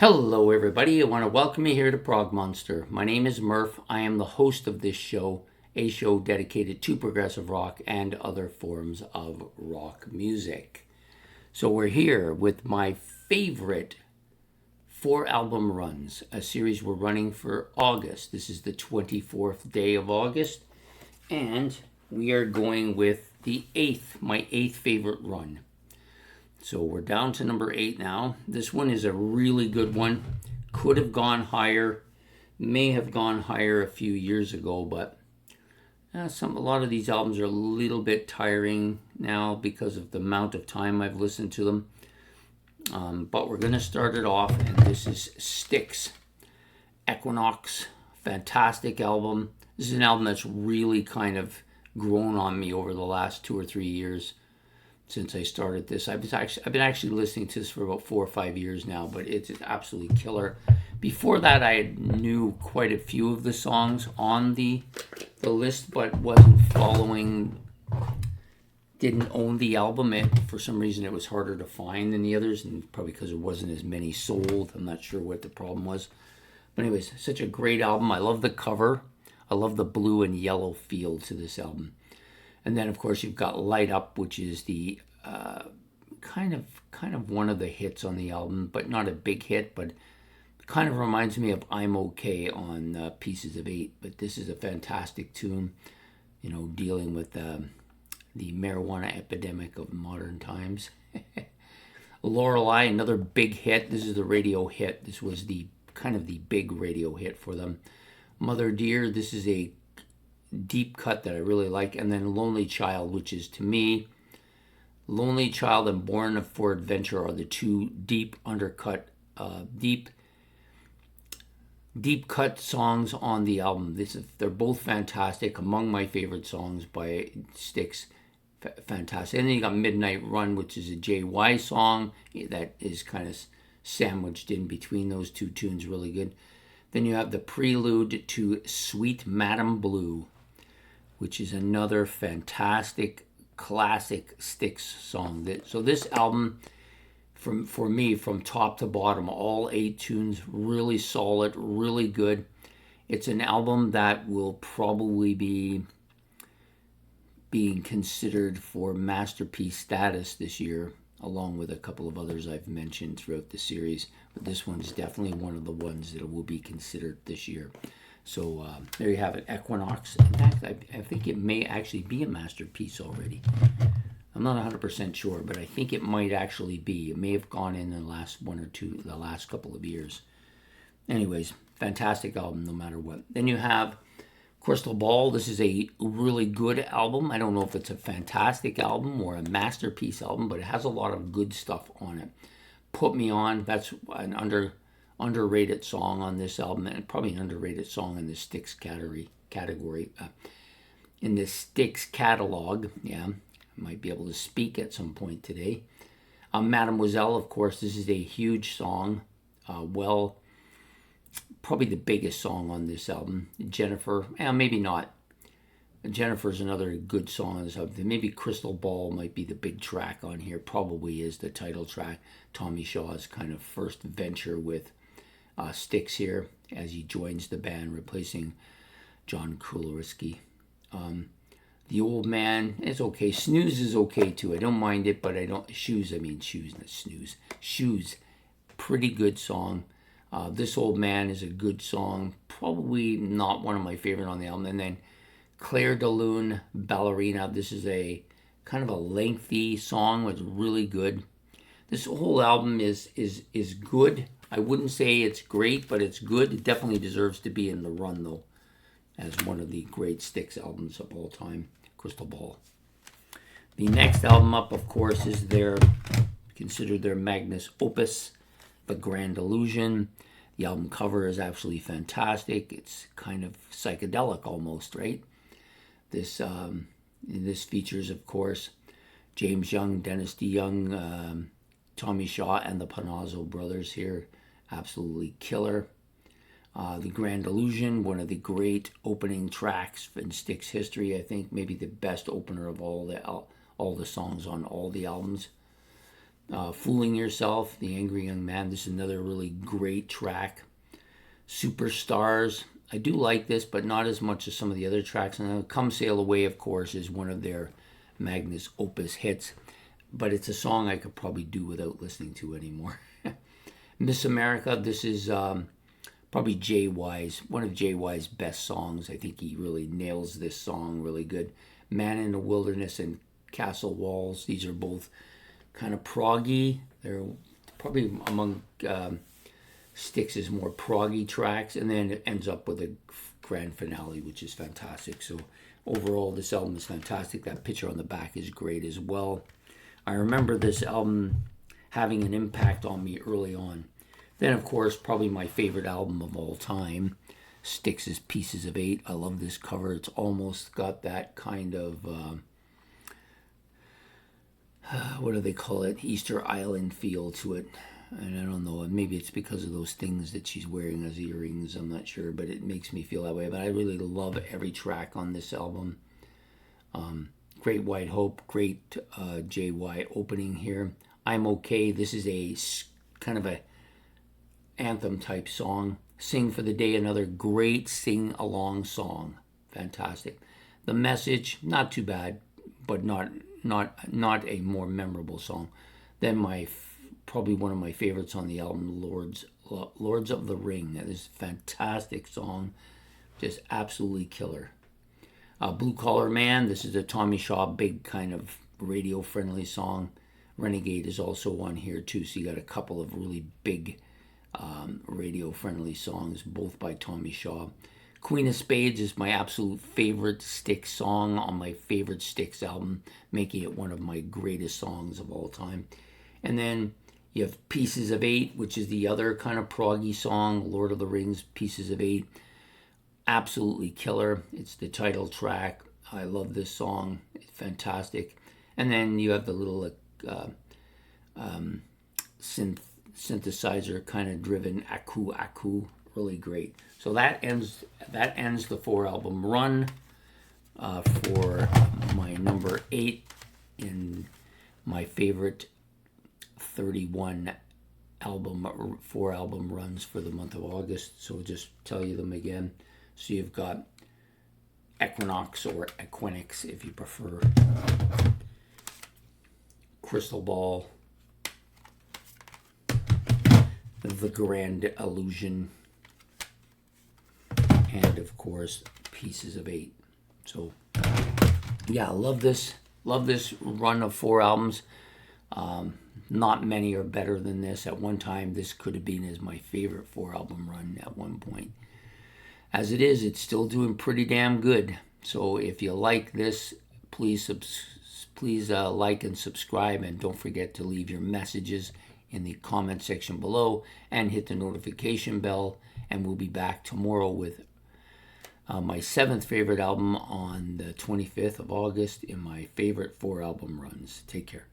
Hello, everybody. I want to welcome you here to Prog Monster. My name is Murph. I am the host of this show, a show dedicated to progressive rock and other forms of rock music. So, we're here with my favorite 4 album runs, a series we're running for August. This is the 24th day of August, and we are going with my eighth favorite run. So we're down to number 8 now. This one is a really good one. Could have gone higher. May have gone higher a few years ago, but a lot of these albums are a little bit tiring now because of the amount of time I've listened to them. But we're going to start it off, and this is STYX, Equinox. Fantastic album. This is an album that's really kind of grown on me over the last 2 or 3 years. Since I started this, I've been actually listening to this for about 4 or 5 years now, but it's absolutely killer. Before that, I knew quite a few of the songs on the list, but wasn't following. Didn't own the album. For some reason, it was harder to find than the others, and probably because there wasn't as many sold. I'm not sure what the problem was. But anyways, such a great album. I love the cover. I love the blue and yellow feel to this album. And then, of course, you've got Light Up, which is the kind of one of the hits on the album, but not a big hit, but kind of reminds me of I'm Okay on Pieces of 8. But this is a fantastic tune, dealing with the marijuana epidemic of modern times. Lorelei, another big hit. This is the radio hit. This was the big radio hit for them. Mother Dear, this is a deep cut that I really like. And then Lonely Child, which is, to me, Lonely Child and Born for Adventure are the two deep cut songs on the album. They're both fantastic, among my favorite songs by STYX. Fantastic. And then you got Midnight Run, which is a JY song that is kind of sandwiched in between those two tunes, really good. Then you have the prelude to Sweet Madam Blue, which is another fantastic classic STYX song. So this album, for me, from top to bottom, all 8 tunes, really solid, really good. It's an album that will probably be being considered for masterpiece status this year, along with a couple of others I've mentioned throughout the series. But this one's definitely one of the ones that will be considered this year. So there you have it, Equinox. In fact, I think it may actually be a masterpiece already. I'm not 100% sure, but I think it might actually be. It may have gone in the last couple of years. Anyways, fantastic album no matter what. Then you have Crystal Ball. This is a really good album. I don't know if it's a fantastic album or a masterpiece album, but it has a lot of good stuff on it. Put Me On, that's an underrated song on this album, and probably an underrated song in the STYX category. In the STYX catalog, yeah, I might be able to speak at some point today. Mademoiselle, of course, this is a huge song. Probably the biggest song on this album. Jennifer, maybe not. Jennifer's another good song on this album. Maybe Crystal Ball might be the big track on here. Probably is the title track. Tommy Shaw's kind of first venture with STYX here as he joins the band, replacing John Kulorowski. The Old Man is okay. Snooze is okay too. I don't mind it, but I don't. Shoes, not snooze. Shoes, pretty good song. This Old Man is a good song. Probably not one of my favorite on the album. And then Claire de Lune, Ballerina. This is a kind of a lengthy song. It's really good. This whole album is good. I wouldn't say it's great, but it's good. It definitely deserves to be in the run, though, as one of the great STYX albums of all time, Crystal Ball. The next album up, of course, is considered their magnus opus, The Grand Illusion. The album cover is absolutely fantastic. It's kind of psychedelic almost, right? This features, of course, James Young, Dennis DeYoung, Tommy Shaw, and the Panazzo brothers here. Absolutely killer. The Grand Illusion, one of the great opening tracks in STYX history. I think maybe the best opener of all the songs on all the albums. Fooling Yourself, The Angry Young Man. This is another really great track. Superstars. I do like this, but not as much as some of the other tracks. And Come Sail Away, of course, is one of their magnus opus hits. But it's a song I could probably do without listening to anymore. Miss America, this is probably one of JY's best songs. I think he really nails this song really good. Man in the Wilderness and Castle Walls. These are both kind of proggy. They're probably among STYX's more proggy tracks, and then it ends up with a grand finale, which is fantastic. So overall, this album is fantastic. That picture on the back is great as well. I remember this album having an impact on me early on. Then, of course, probably my favorite album of all time, STYX's Pieces of Eight. I love this cover. It's almost got that kind of what do they call it? Easter Island feel to it. And I don't know, maybe it's because of those things that she's wearing as earrings, I'm not sure, but it makes me feel that way. But I really love every track on this album. Great White Hope, great JY opening here. I'm Okay, this is a kind of a anthem type song. Sing for the Day, another great sing-along song. Fantastic. The Message, not too bad, but not a more memorable song. Then probably one of my favorites on the album, Lords of the Ring. That is a fantastic song, just absolutely killer. Blue Collar Man, this is a Tommy Shaw, big kind of radio friendly song. Renegade is also on here too, so you got a couple of really big radio friendly songs, both by Tommy Shaw. Queen of Spades is my absolute favorite STYX song on my favorite STYX album, making it one of my greatest songs of all time. And then you have Pieces of Eight, which is the other kind of proggy song, Lord of the Rings, Pieces of Eight. Absolutely killer. It's the title track. I love this song. It's fantastic. And then you have the little synthesizer kind of driven aku aku, really great. So that ends the 4-album run for my number 8 in my favorite 31 4-album runs for the month of August. So I'll just tell you them again. So you've got Equinox, or Equinix if you prefer, Crystal Ball, The Grand Illusion, and of course Pieces of Eight. So yeah, I love this run of 4 albums. Not many are better than this. At one time, this could have been as my favorite 4-album run at one point. As it is, it's still doing pretty damn good. So if you like this, please like and subscribe, and don't forget to leave your messages in the comment section below and hit the notification bell. And we'll be back tomorrow with my 7th favorite album on the 25th of August in my favorite 4-album runs. Take care.